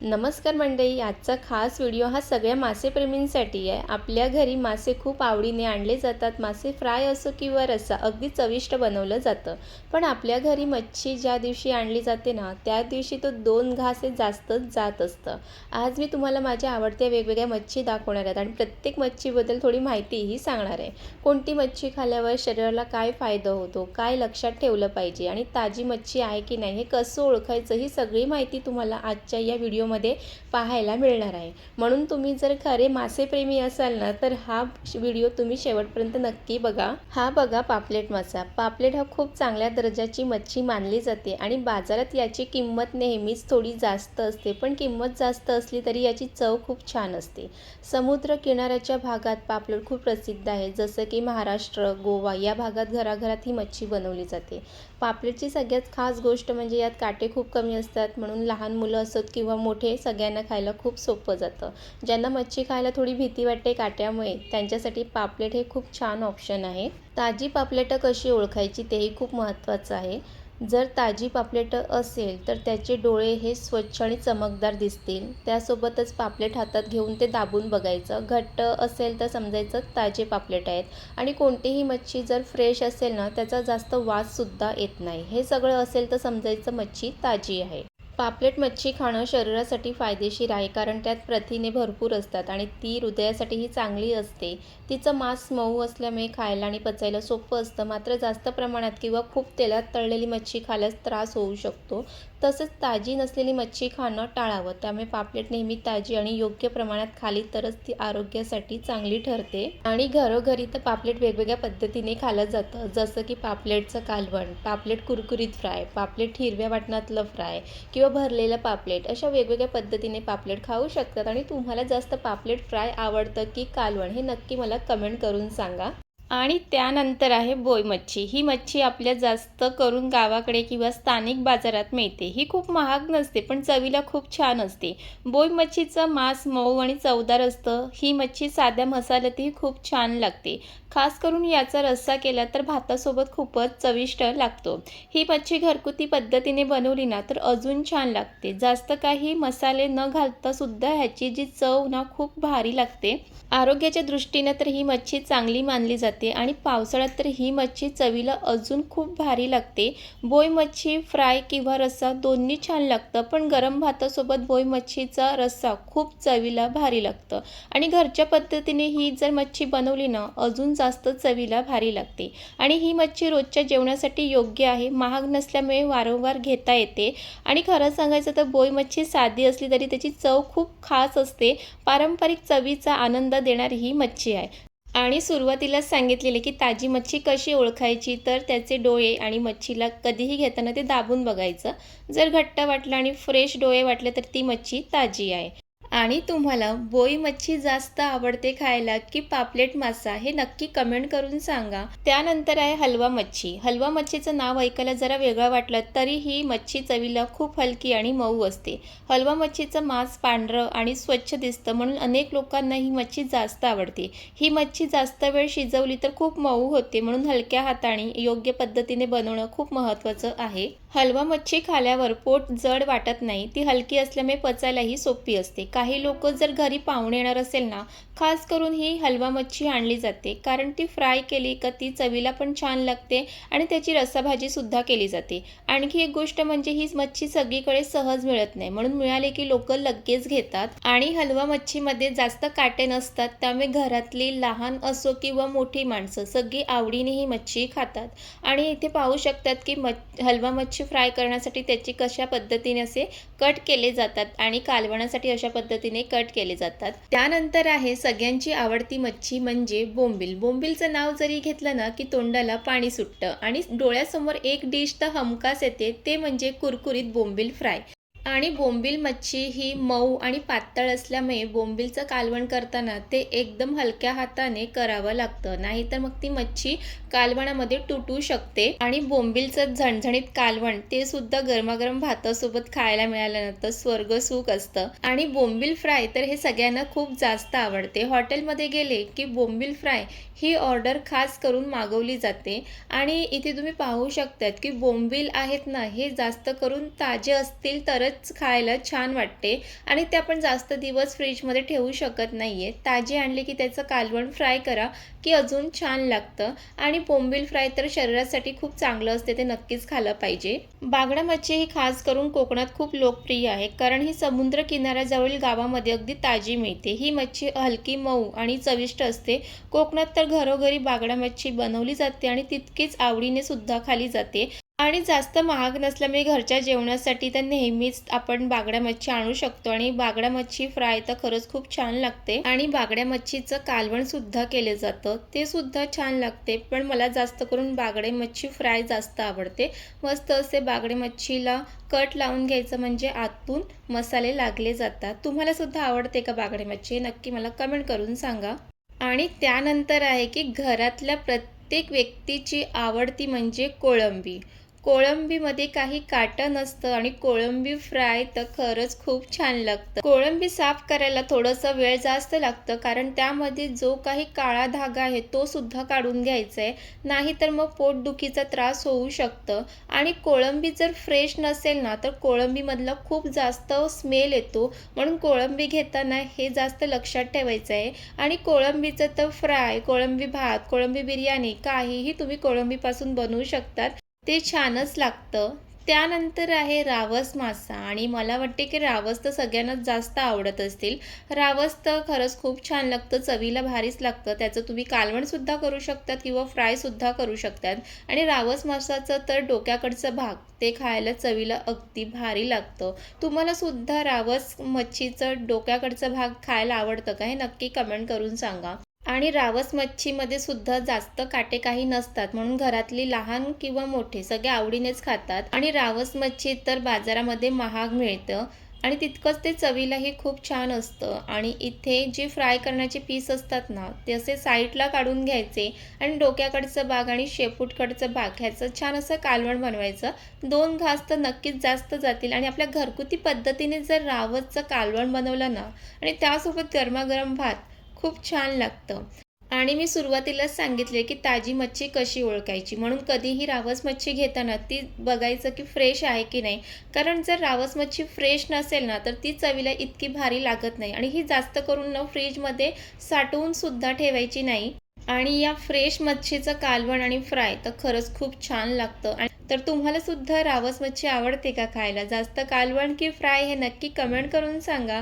नमस्कार मंडळी, आजचा खास व्हिडिओ हा सगळ्या मासेप्रेमींसाठी आहे। आपल्या घरी मासे खूप आवडीने आणले जातात। मासे फ्राय असो किंवा रस्सा अगदी चविष्ट बनवलं जातं। पण आपल्या घरी मच्छी ज्या दिवशी आणली जाते ना, त्या दिवशी तो 2 घास जास्तच जात असतं। आज मी तुम्हाला माझ्या आवडत्या वेगवेगळ्या मच्छी दाखवणार आहेत आणि प्रत्येक मच्छीबद्दल थोडी माहितीही सांगणार आहे। कोणती मच्छी खाल्ल्यावर शरीराला काय फायदा होतो, काय लक्षात ठेवलं पाहिजे आणि ताजी मच्छी आहे की नाही हे कसं ओळखायचं, ही सगळी माहिती तुम्हाला आजच्या या व्हिडिओ मध्ये पाहायला मिळणार आहे। म्हणून तुम्ही जर खरे मासेप्रेमी असाल ना, तर हा व्हिडिओ तुम्ही शेवटपर्यंत नक्की बघा। हा बघा पापलेट मासा। पापलेट हा खूप चांगल्या दर्जाची मच्छी मानली जाते आणि बाजारात याची किंमत नेहमीच थोडी जास्त असते, पण किंमत जास्त असली तरी याची चव खूप छान असते। समुद्र किनाऱ्याच्या भागात पापलेट खूप प्रसिद्ध आहे, जसं की महाराष्ट्र, गोवा या भागात घराघरात ही मच्छी बनवली जाते। पापलेटची सगळ्यात खास गोष्ट म्हणजे यात काटे खूप कमी असतात, म्हणून लहान मुलं असोत किंवा मोठे सगळ्यांना खायला खूप सोपं जातं। ज्यांना मच्छी खायला थोडी भीती वाटते काट्यामुळे, त्यांच्यासाठी पापलेट हे खूप छान ऑप्शन आहे। ताजी पापलेट कशी ओळखायची तेही खूप महत्त्वाचं आहे। जर ताजी पापलेट असेल तर त्याचे डोळे हे स्वच्छ आणि चमकदार दिसतील। त्यासोबतच पापलेट हातात घेऊन ते दाबून बघायचं। घट्ट असेल तर समजायचं ताजे पापलेट आहेत। आणि कोणतीही मच्छी जर फ्रेश असेल ना, त्याचा जास्त वाससुद्धा येत नाही। हे सगळं असेल तर समजायचं मच्छी ताजी आहे। पापलेट मच्छी खाणं शरीरासाठी फायदेशीर आहे, कारण त्यात प्रथिने भरपूर असतात आणि ती हृदयासाठीही चांगली असते। तिचं मांस मऊ असल्यामुळे खायला आणि पचायला सोपं असतं। मात्र जास्त प्रमाणात किंवा खूप तेलात तळलेली मच्छी खाल्यास त्रास होऊ शकतो। तसंच ताजी नसलेली मच्छी खाणं टाळावं। त्यामुळे पापलेट नेहमी ताजी आणि योग्य प्रमाणात खाल्ली तरच ती आरोग्यासाठी चांगली ठरते। आणि घरोघरी तर पापलेट वेगवेगळ्या पद्धतीने खाल्लं जातं, जसं की पापलेटचं कालवण, पापलेट कुरकुरीत फ्राय, पापलेट हिरव्या वाटणातलं फ्राय किंवा भरलेलं पापलेट, अशा वेगवेगळ्या पद्धतीने पापलेट खाऊ शकतात। आणि तुम्हाला जास्त पापलेट फ्राय आवडतं की कालवण, हे नक्की मला कमेंट करून सांगा। आणि त्यानंतर आहे बोई मच्छी। ही मच्छी आपल्या जास्त करून गावाकडे किंवा स्थानिक बाजारात मिळते। ही खूप महाग नसते, पण चवीला खूप छान असते। बोई मच्छीचं मांस मऊ आणि चवदार असतं। ही मच्छी साध्या मसाल्यातही खूप छान लागते। खास करून याचा रस्सा केला तर भातासोबत खूपच चविष्ट लागतो। ही मच्छी घरगुती पद्धतीने बनवली ना तर अजून छान लागते। जास्त काही मसाले न घालता सुद्धा ह्याची जी चव ना खूप भारी लागते। आरोग्याच्या दृष्टीने तर ही मच्छी चांगली मानली जाते आणि पावसाळ्यात तर ही मच्छी चवीला अजून खूप भारी लागते। बोई मच्छी फ्राय किंवा रस्सा दोन्ही छान लागतं, पण गरम भातासोबत बोई मच्छीचा रस्सा खूप चवीला भारी लागतं। आणि घरच्या पद्धतीने ही जर मच्छी बनवली ना, अजून जास्त चवीला भारी लागते। आणि ही मच्छी रोजच्या जेवणासाठी योग्य आहे, महाग नसल्यामुळे वारंवार घेता येते। आणि खरं सांगायचं तर बोई मच्छी साधी असली तरी त्याची चव खूप खास असते। पारंपरिक चवीचा आनंद देणारी ही मच्छी आहे। आणि सुरुवातीलाच सांगितलेले की ताजी मच्छी कशी ओळखायची, तर त्याचे डोळे आणि मच्छीला कधीही घेताना ते दाबून बघायचं। जर घट्ट वाटलं आणि फ्रेश डोळे वाटले तर ती मच्छी ताजी आहे। आणि तुम्हाला बोई मच्छी जास्त आवडते खायला की पापलेट मासा, हे नक्की कमेंट करून सांगा। त्यानंतर आहे हलवा मच्छी। हलवा मच्छीचं नाव ऐकायला जरा वेगळं वाटलं तरी ही मच्छी चवीला खूप हलकी आणि मऊ असते। हलवा मच्छीचं मांस पांढरं आणि स्वच्छ दिसतं, म्हणून अनेक लोकांना ही मच्छी जास्त आवडते। ही मच्छी जास्त वेळ शिजवली तर खूप मऊ होते, म्हणून हलक्या हाताने योग्य पद्धतीने बनवणं खूप महत्त्वाचं आहे। हलवा मच्छी खाल्यावर पोट जड वाटत नाही, ती हलकी असल्यामुळे पचायलाही सोपी असते। काही लोक जर घरी पाहुणे येणार असेल ना, खास करून ही हलवा मच्छी आणली जाते, कारण ती फ्राय केली का ती चवीला पण छान लागते आणि त्याची रस्साभाजी सुद्धा केली जाते। आणखी एक गोष्ट म्हणजे ही मच्छी सगळीकडे सहज मिळत नाही, म्हणून मिळाले की लोक लगेच घेतात। आणि हलवा मच्छीमध्ये जास्त काटे नसतात, त्यामुळे घरातली लहान असो किंवा मोठी माणसं सगळी आवडीने ही मच्छी खातात। आणि इथे पाहू शकतात की हलवा मच्छी फ्राय करण्यासाठी त्याची कशा पद्धतीने असे कट केले जातात आणि कालवणासाठी अशा पद्धतीने कट केले जातात। त्यानंतर आहे सगळ्यांची आवडती मच्छी म्हणजे बोंबील। बोंबीलचं नाव जरी घेतलं ना की तोंडाला पाणी सुटतं आणि डोळ्यासमोर एक डिश तर हमखास येते, ते म्हणजे कुरकुरीत बोंबील फ्राय। आणि बोंबील मच्छी ही मऊ आणि पातळ असल्यामुळे बोंबीलचं कालवण करताना ते एकदम हलक्या हाताने करावं लागतं, नाहीतर मग ती मच्छी कालवणामध्ये तुटू शकते। आणि बोंबीलचं झणझणीत कालवण ते सुद्धा गरमागरम भातासोबत खायला मिळालं ना तर स्वर्ग सुख असतं। आणि बोंबील फ्राय तर हे सगळ्यांना खूप जास्त आवडते। हॉटेलमध्ये गेले की बोंबील फ्राय ही ऑर्डर खास करून मागवली जाते। आणि इथे तुम्ही पाहू शकतात की बोंबील आहेत ना, हे जास्त करून ताजे असतील तरच खूपच खायला छान वाटते आणि ते आपण जास्त दिवस फ्रीजमध्ये ठेवू शकत नाही आहे. ताजी आणली की त्याचं कालवण फ्राय करा की अजून छान लागतं आणि बोंबील फ्राय तर शरीरासाठी खूप चांगलं असते, ते नक्कीच खाल्लं पाहिजे. बागडा मच्छी ही खास करून कोकणात खूप लोकप्रिय आहे, कारण ही समुद्र किनाऱ्याजवळील गावामध्ये अगदी ताजी मिळते. ही मच्छी हलकी, मऊ आणि चविष्ट असते. कोकणात तर घरोघरी बागडा मच्छी बनवली जाते आणि तितकीच आवडीने सुद्धा खाल्ली जाते. आणि जास्त महाग नसल्यामुळे घरच्या जेवणासाठी तर नेहमीच आपण बागडा मच्छी आणू शकतो आणि बागडा मच्छी फ्राय तर खरंच खूप छान लागते आणि बागड्या मच्छीचं कालवण सुद्धा केलं जातं, ते सुद्धा छान लागते. पण मला जास्त करून बागडे मच्छी फ्राय जास्त आवडते. मस्त असे बागडे मच्छीला कट लावून घ्यायचं, म्हणजे आतून मसाले लागले जातात. तुम्हाला सुद्धा आवडते का बागडे मच्छी? नक्की मला कमेंट करून सांगा. आणि त्यानंतर आहे की घरातल्या प्रत्येक व्यक्तीची आवडती म्हणजे कोळंबी. कोळंबीमध्ये काही काटं नसतं आणि कोळंबी फ्राय तर खरंच खूप छान लागतं. कोळंबी साफ करायला थोडंसं वेळ जास्त लागतं, कारण त्यामध्ये जो काही काळा धागा आहे तो सुद्धा काढून घ्यायचा आहे. नाहीतर मग पोटदुखीचा त्रास होऊ शकतं. आणि कोळंबी जर फ्रेश नसेल ना, तर कोळंबीमधला खूप जास्त स्मेल येतो. म्हणून कोळंबी घेताना हे जास्त लक्षात ठेवायचं आहे. आणि कोळंबीचं तर फ्राय, कोळंबी भात, कोळंबी बिर्याणी काहीही तुम्ही कोळंबीपासून बनवू शकतात. ते छानच लागतं. त्यानंतर आहे रावस मासा आणि मला वाटते की रावस तर सगळ्यांनाच जास्त आवडत असतील. रावस तर खरंच खूप छान लागतं, चवीला भारीच लागतं. त्याचं तुम्ही कालवणसुद्धा करू शकतात किंवा फ्रायसुद्धा करू शकतात. आणि रावस मासाचं तर डोक्याकडचं भाग ते खायला चवीला अगदी भारी लागतं. तुम्हाला सुद्धा रावस मच्छीचं डोक्याकडचा भाग खायला आवडतं का? हे नक्की कमेंट करून सांगा. आणि रावस मच्छीमध्ये सुद्धा जास्त काटे काही नसतात, म्हणून घरातली लहान किंवा मोठे सगळे आवडीनेच खातात. आणि रावस मच्छी तर बाजारामध्ये महाग मिळतं आणि तितकंच ते चवीलाही खूप छान असतं. आणि इथे जे फ्राय करण्याचे पीस असतात ना, ते असे साईडला काढून घ्यायचे आणि डोक्याकडचं भाग आणि शेपूटकडचं भाग ह्याचं छान असं कालवण बनवायचं. 2 घास तर नक्कीच जास्त जातील. आणि आपल्या घरगुती पद्धतीने जर रावसचं कालवण बनवलं ना आणि त्यासोबत गरमागरम भात, खूप छान लागतं. आणि मी सुरुवातीलाच सांगितले की ताजी मच्छी कशी ओळखायची, म्हणून कधीही रावस मच्छी घेताना ती बघायचं की फ्रेश आहे की नाही. कारण जर रावस मच्छी फ्रेश नसेल ना, तर ती चवीला इतकी भारी लागत नाही आणि ही जास्त करून न फ्रीजमध्ये साठवून सुद्धा ठेवायची नाही. आणि या फ्रेश मच्छीचं कालवण आणि फ्राय तर खरंच खूप छान लागतं. आणि तर तुम्हाला सुद्धा रावस मच्छी आवडते का खायला? जास्त कालवण की फ्राय हे नक्की कमेंट करून सांगा.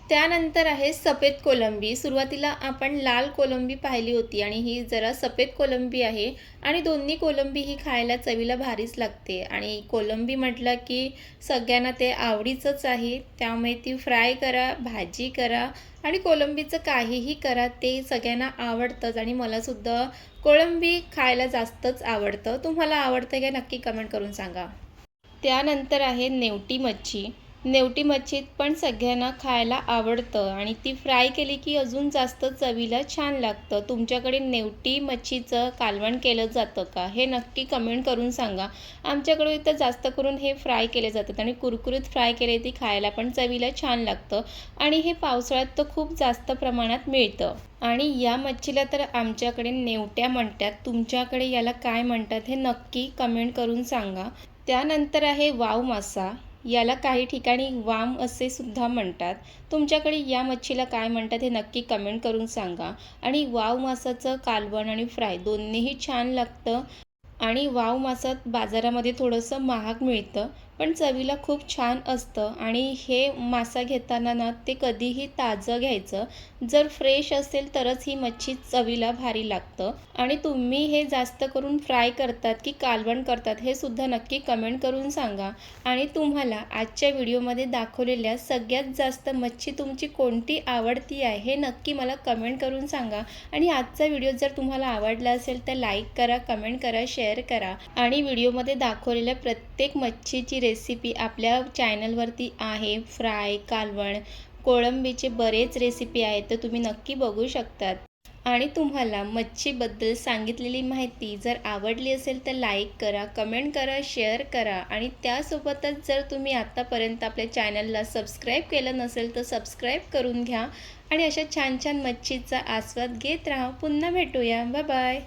त्यानंतर आहे सफेद कोलंबी. सुरुवातीला आपण लाल कोलंबी पाहिली होती आणि ही जरा सफेद कोलंबी आहे. आणि दोन्ही कोलंबी ही खायला चवीला भारीच लागते. आणि कोलंबी म्हटलं की सगळ्यांना ते आवडीचंच आहे. त्यामुळे ती फ्राय करा, भाजी करा आणि कोलंबीचं काहीही करा, ते सगळ्यांना आवडतंच. आणि मलासुद्धा कोळंबी खायला जास्तच आवडतं. तुम्हाला आवडतं का? नक्की कमेंट करून सांगा. त्यानंतर आहे नेवटी मच्छी. नेवटी मच्छी पण सगळ्यांना खायला आवडतं आणि ती फ्राय केली की अजून जास्त चवीला छान लागतं. तुमच्याकडे नेवटी मच्छीचं कालवण केलं जातं का? हे नक्की कमेंट करून सांगा. आमच्याकडे इथं जास्त करून हे फ्राय केले जातात आणि कुरकुरीत फ्राय केले ती खायला पण चवीला छान लागतं. आणि हे पावसाळ्यात तर खूप जास्त प्रमाणात मिळतं. आणि या मच्छीला तर आमच्याकडे नेवट्या म्हणतात. तुमच्याकडे याला काय म्हणतात हे नक्की कमेंट करून सांगा. त्यानंतर आहे वाव मासा. याला काही ठिकाणी वाम असे सुद्धा म्हणतात. तुमच्याकडे या मच्छीला काय म्हणतात हे नक्की कमेंट करून सांगा. आणि वाव मासाचं कालवण आणि फ्राय दोन्हीही छान लागतं. आणि वाव मासा बाजारामध्ये थोडंसं महाग मिळतं, पण चवीला खूप छान असतं. आणि हे मासा घेताना ना, ते कधीही ताजं घ्यायचं. जर फ्रेश असेल तरच ही मच्छी चवीला भारी लागतं. आणि तुम्ही हे जास्त करून फ्राय करतात की कालवण करतात हे सुद्धा नक्की कमेंट करून सांगा. आणि तुम्हाला आजच्या व्हिडिओमध्ये दाखवलेल्या सगळ्यात जास्त मच्छी तुमची कोणती आवडती आहे हे नक्की मला कमेंट करून सांगा. आणि आजचा व्हिडिओ जर तुम्हाला आवडला असेल तर लाईक करा, कमेंट करा, शेअर करा. आणि व्हिडिओमध्ये दाखवलेल्या प्रत्येक मच्छीची रेसिपी आपल्या चॅनलवरती आहे. फ्राय, कालवण, कोळंबीचे बरेच रेसिपी आहेत, तर तुम्ही नक्की बघू शकतात. आणि तुम्हाला मच्छीबद्दल सांगितलेली माहिती जर आवडली असेल तर लाईक करा, कमेंट करा, शेअर करा. आणि त्यासोबतच जर तुम्ही आत्तापर्यंत आपल्या चॅनलला सबस्क्राईब केलं नसेल तर सबस्क्राईब करून घ्या. आणि अशा छान छान मच्छीचा आस्वाद घेत राहा. पुन्हा भेटूया. Bye bye.